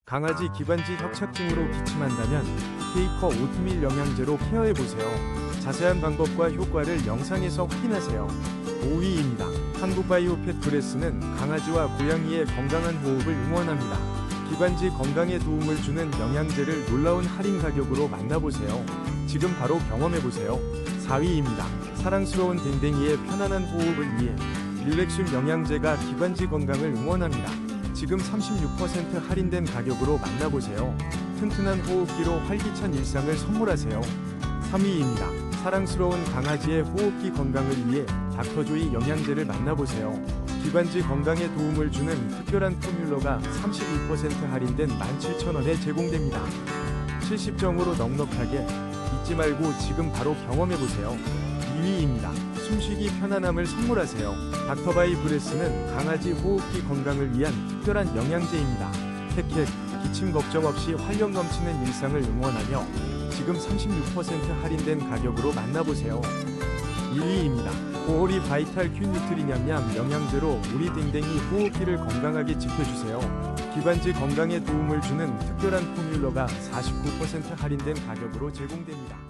강아지 기관지 협착증으로 기침한다면 케이커 오트밀 영양제로 케어해보세요. 자세한 방법과 효과를 영상에서 확인하세요. 5위입니다. 한국바이오펫 브레스는 강아지와 고양이의 건강한 호흡을 응원합니다. 기관지 건강에 도움을 주는 영양제를 놀라운 할인 가격으로 만나보세요. 지금 바로 경험해보세요. 4위입니다. 사랑스러운 댕댕이의 편안한 호흡을 위해 릴렉슐 영양제가 기관지 건강을 응원합니다. 지금 36% 할인된 가격으로 만나보세요. 튼튼한 호흡기로 활기찬 일상을 선물하세요. 3위입니다. 사랑스러운 강아지의 호흡기 건강을 위해 닥터조이 영양제를 만나보세요. 기관지 건강에 도움을 주는 특별한 포뮬러가 32% 할인된 17,000원에 제공됩니다. 70정으로 넉넉하게 잊지 말고 지금 바로 경험해보세요. 2위입니다. 숨쉬기 편안함을 선물하세요. 닥터바이 브레스는 강아지 호흡기 건강을 위한 특별한 영양제입니다. 헥헥 기침 걱정 없이 활력 넘치는 일상을 응원하며 지금 36% 할인된 가격으로 만나보세요. 1위입니다. 오리 바이탈 큐 뉴트리냠냠 영양제로 우리 댕댕이 호흡기를 건강하게 지켜주세요. 기관지 건강에 도움을 주는 특별한 포뮬러가 49% 할인된 가격으로 제공됩니다.